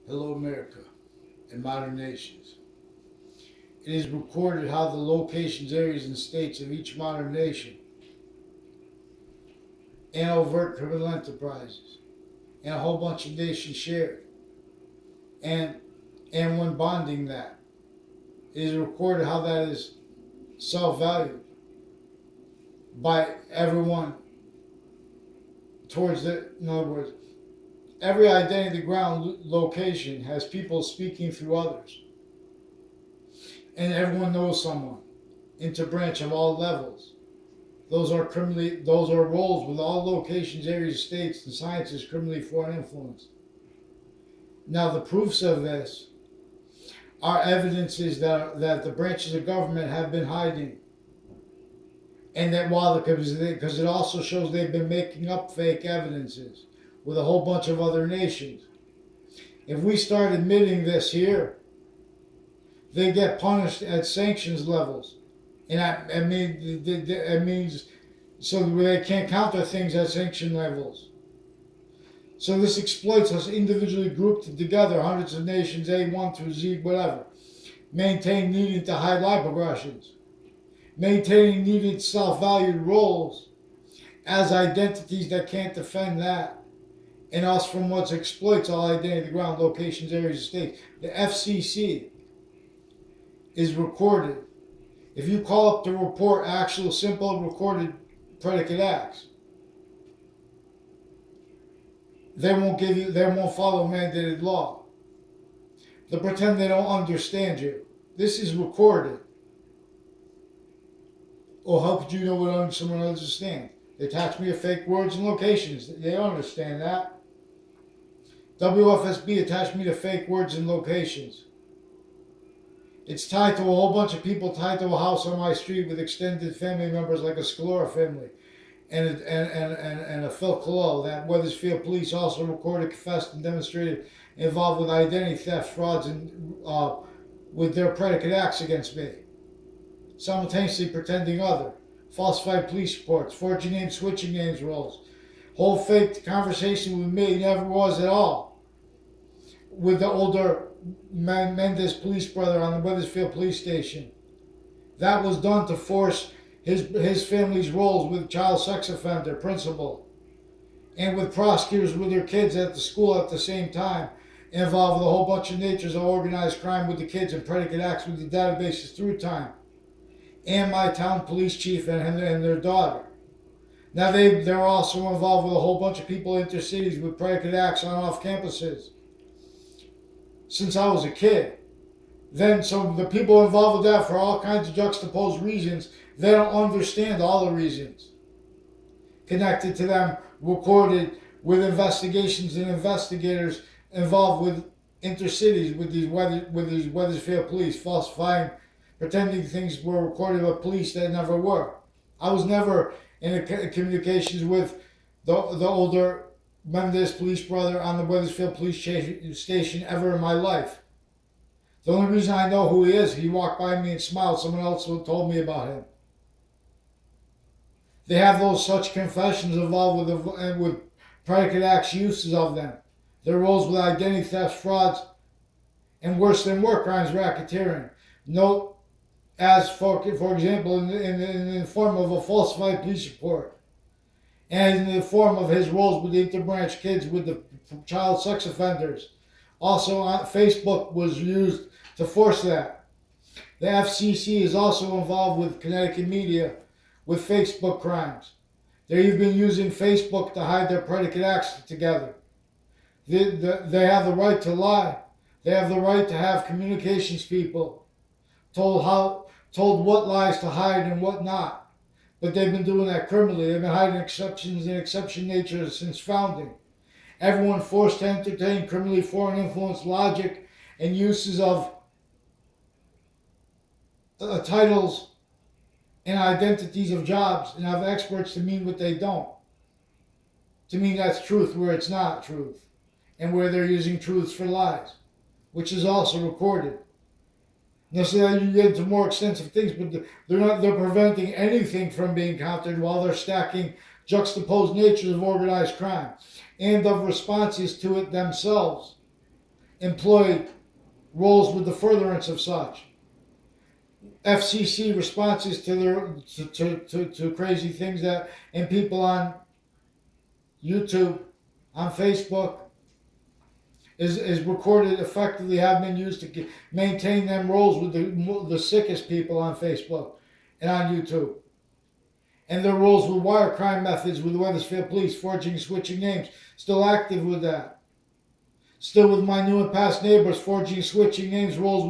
Hello America, and modern nations. It is recorded how the locations, areas, and states of each modern nation and overt criminal enterprises and a whole bunch of nations shared. And when bonding that, it is recorded how that is self-valued by everyone towards in other words, every identity ground location has people speaking through others. And everyone knows someone, interbranch of all levels. Those are roles with all locations, areas, states, and sciences criminally foreign influence. Now the proofs of this are evidences that the branches of government have been hiding. And that because it also shows they've been making up fake evidences with a whole bunch of other nations. If we start admitting this here, they get punished at sanctions levels. And I mean, it means so they can't counter things at sanction levels. So this exploits us individually grouped together, hundreds of nations, A1 through Z, whatever. Maintain needing to hide life aggressions. Maintaining needed self-valued roles as identities that can't defend that. And us from what exploits all identity ground, locations, areas, and states. The FCC is recorded. If you call up to report actual simple recorded predicate acts, they won't follow mandated law. They pretend they don't understand you. This is recorded. Or how could you know what someone understands? They attach me to fake words and locations. They don't understand that. WFSB attached me to fake words and locations. It's tied to a whole bunch of people tied to a house on my street with extended family members like a Scalora family and a Phil Collo. That Weathersfield police also recorded, confessed, and demonstrated involved with identity theft, frauds, and with their predicate acts against me. Simultaneously pretending other, falsified police reports, forging names, switching names roles, whole fake conversation with me never was at all. With the older Mendez police brother on the Weathersfield police station. That was done to force his family's roles with child sex offender principal and with prosecutors with their kids at the school at the same time, involved with a whole bunch of natures of organized crime with the kids and predicate acts with the databases through time. And my town police chief and their daughter. Now they're also involved with a whole bunch of people intercities with predicate acts on off campuses. Since I was a kid. Then so the people involved with that for all kinds of juxtaposed reasons, they don't understand all the reasons connected to them, recorded with investigations and investigators involved with intercities with these Weathersfield police, falsifying, pretending things were recorded by police that never were. I was never in communications with the older Mendez police brother on the Weathersfield police station ever in my life. The only reason I know who he is, he walked by me and smiled. Someone else told me about him. They have those such confessions involved with predicate acts uses of them. Their roles with identity theft, frauds, and worse than war crimes, racketeering. Note as for example in the form of a falsified police report. And in the form of his roles with the interbranch kids with the child sex offenders. Also, Facebook was used to force that. The FCC is also involved with Connecticut media with Facebook crimes. They've even using Facebook to hide their predicate acts together. They have the right to lie. They have the right to have communications people told what lies to hide and what not. But they've been doing that criminally. They've been hiding exceptions and exception nature since founding. Everyone forced to entertain criminally foreign influence logic and uses of titles and identities of jobs and have experts to mean what they don't. To mean that's truth where it's not truth. And where they're using truths for lies. Which is also recorded. Now, so that you get into more extensive things, but they're preventing anything from being countered while they're stacking juxtaposed natures of organized crime and of responses to it themselves. employed roles with the furtherance of such. FCC responses to their to crazy things that and people on YouTube, on Facebook, is recorded effectively have been used to maintain them roles with the sickest people on Facebook and on YouTube. And their roles with wire crime methods with the Wethersfield Police, forging and switching names, still active with that. Still with my new and past neighbors, forging and switching names, roles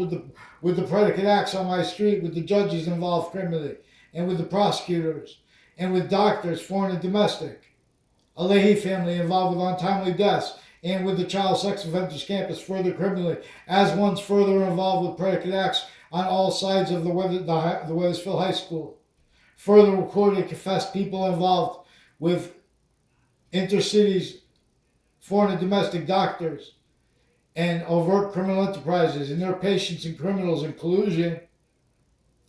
with the predicate acts on my street, with the judges involved criminally, and with the prosecutors, and with doctors, foreign and domestic. A Leahy family involved with untimely deaths, and with the child sex offenders campus further criminally, as ones further involved with predicate acts on all sides of the Wethersfield High School. Further recorded and confessed people involved with intercities, foreign and domestic doctors, and overt criminal enterprises and their patients and criminals in collusion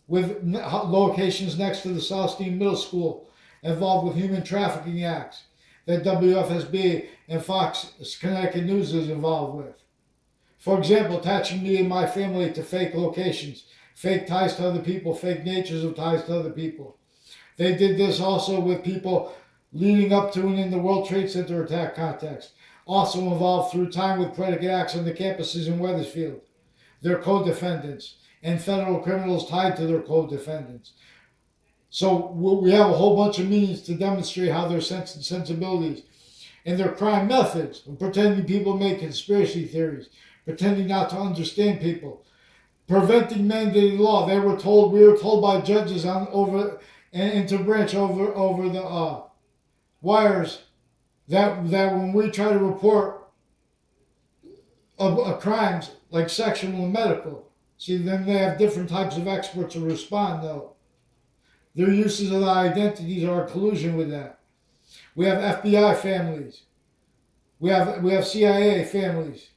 with locations next to the Southstein Middle School involved with human trafficking acts that WFSB and Fox Connecticut News is involved with. For example, attaching me and my family to fake locations, fake ties to other people, fake natures of ties to other people. They did this also with people leading up to and in the World Trade Center attack context, also involved through time with predicate acts on the campuses in Wethersfield, their co-defendants, and federal criminals tied to their co-defendants. So we have a whole bunch of means to demonstrate how their sensibilities and their crime methods, of pretending people make conspiracy theories, pretending not to understand people, preventing mandated law. We were told by judges and interbranch over the wires that when we try to report crimes like sexual and medical, see, then they have different types of experts to respond though. Their uses of the identities are in collusion with that. We have FBI families. We have CIA families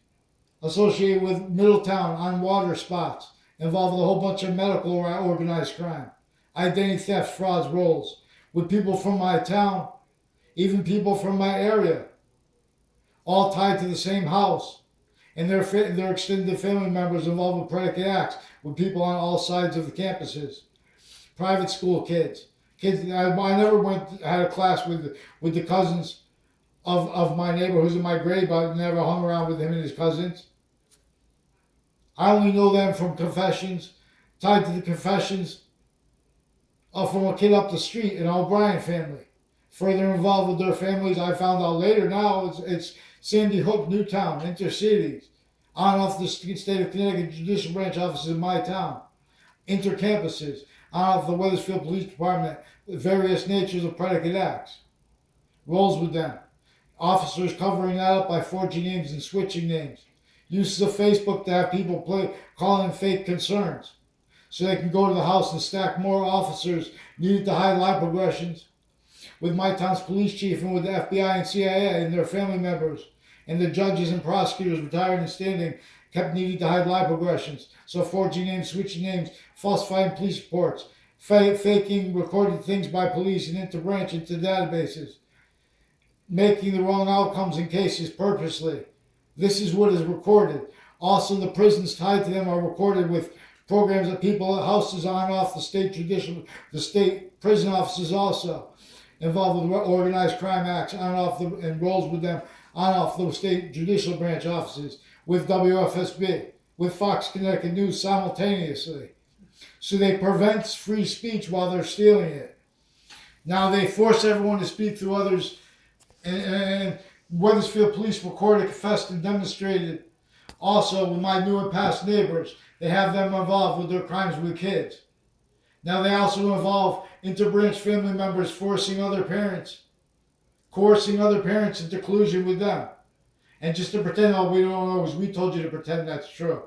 associated with Middletown on water spots, involved with a whole bunch of medical or organized crime, identity theft, frauds, roles, with people from my town, even people from my area, all tied to the same house, and their extended family members involved with predicate acts, with people on all sides of the campuses. Private school kids. I never had a class with the cousins of my neighbor who's in my grade, but I never hung around with him and his cousins. I only know them from confessions, tied to the confessions from a kid up the street, an O'Brien family. Further involved with their families, I found out later now, it's Sandy Hook, Newtown, intercities, on off the state of Connecticut Judicial Branch offices in my town, intercampuses, on off the Wethersfield Police Department, various natures of predicate acts, roles with them, officers covering that up by forging names and switching names, uses of Facebook to have people calling fake concerns, so they can go to the house and stack more officers needed to hide lie progressions, with my town's police chief and with the FBI and CIA and their family members, and the judges and prosecutors retired and standing kept needing to hide lie progressions, so forging names, switching names, falsifying police reports, faking recorded things by police and interbranch into databases, making the wrong outcomes in cases purposely. This is what is recorded. Also, the prisons tied to them are recorded with programs of people at houses on and off the state prison offices also, involved with organized crime acts on and off and roles with them on and off the state judicial branch offices, with WFSB, with Fox Connecticut News simultaneously. So they prevent free speech while they're stealing it. Now they force everyone to speak through others, and Wethersfield Police recorded, confessed, and demonstrated also with my new and past neighbors. They have them involved with their crimes with kids. Now they also involve interbranch family members coercing other parents into collusion with them. And just to pretend, oh, we don't know, because we told you to pretend that's true.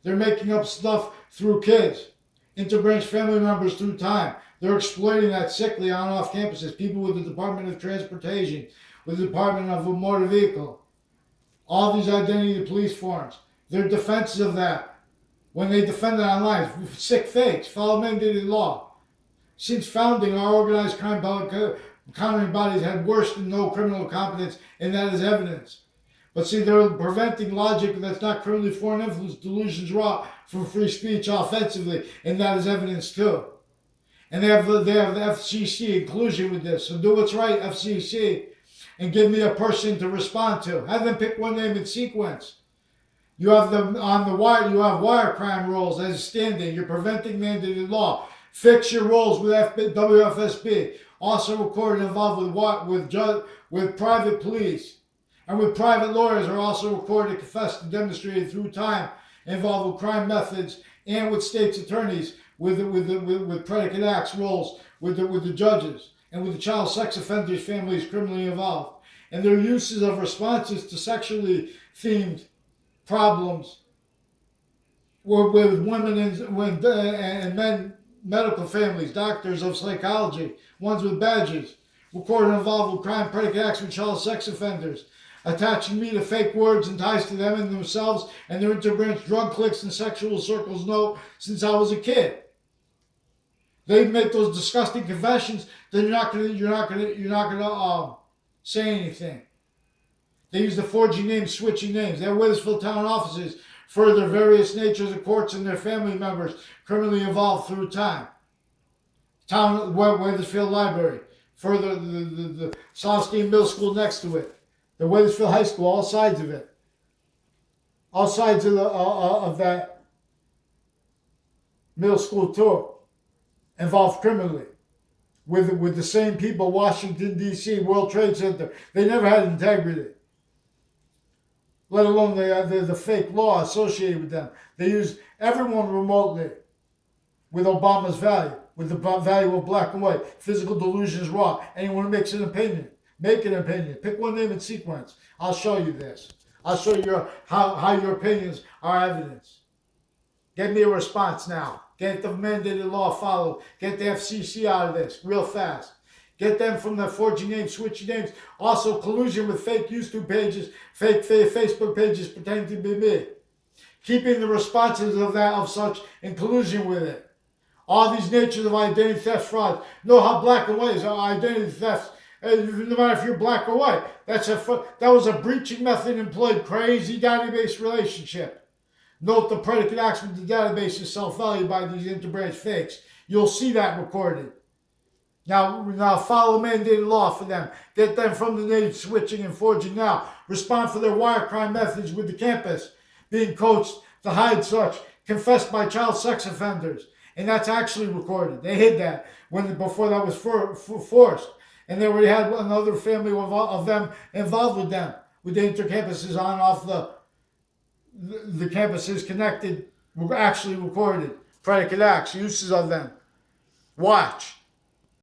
They're making up stuff through kids, interbranch family members through time. They're exploiting that sickly on and off campuses, people with the Department of Transportation, with the Department of Motor Vehicle, all these identity police forms. Their defenses of that, when they defend it online, sick fakes, follow mandated law. Since founding, our organized crime countering bodies had worse than no criminal competence, and that is evidence. But see, they're preventing logic that's not currently foreign influence, delusions raw from free speech offensively, and that is evidence too. And they have the FCC inclusion with this. So do what's right, FCC, and give me a person to respond to. Have them pick one name in sequence. You have them on the wire. You have wire crime rules as standing. You're preventing mandated law. Fix your rules with WFSB. Also recorded involved with private police and with private lawyers are also recorded, confessed, and demonstrated through time involved with crime methods and with states' attorneys with predicate acts roles with the judges and with the child sex offenders' families criminally involved and their uses of responses to sexually themed problems with women and men, medical families, doctors of psychology, ones with badges, recorded involved with crime predicate acts with child sex offenders, attaching me to fake words and ties to them and themselves and their interbranch drug cliques and sexual circles know since I was a kid. They make those disgusting confessions, then you're not gonna say anything. They use the forging names, switching names. They have Wethersfield town offices for their various natures of courts and their family members criminally involved through time. Town Wethersfield Library, further the Southstein Middle School next to it, the Wethersfield High School, all sides of it, all sides of that middle school tour involved criminally with the same people. Washington D.C., World Trade Center, they never had integrity. Let alone the fake law associated with them. They used everyone remotely with Obama's value, with the value of black and white. Physical delusions raw. Anyone who makes an opinion, make an opinion. Pick one name in sequence. I'll show you this. I'll show you how your opinions are evidence. Get me a response now. Get the mandated law followed. Get the FCC out of this real fast. Get them from the forging names, switching names. Also collusion with fake YouTube pages, fake Facebook pages pretending to be me. Keeping the responses of such in collusion with it. All these natures of identity theft fraud. Know how black and white is identity theft. No matter if you're black or white. That was a breaching method employed. Crazy database relationship. Note the predicate acts with the database is self-valued by these interbranch fakes. You'll see that recorded. Now follow mandated law for them. Get them from the native switching and forging now. Respond for their wire crime methods with the campus. Being coached to hide such. Confessed by child sex offenders. And that's actually recorded. They hid that before that was forced. And they already had another family of them involved with them. With the intercampuses on and off the campuses connected. Were actually recorded. Predicate acts, uses of them. Watch.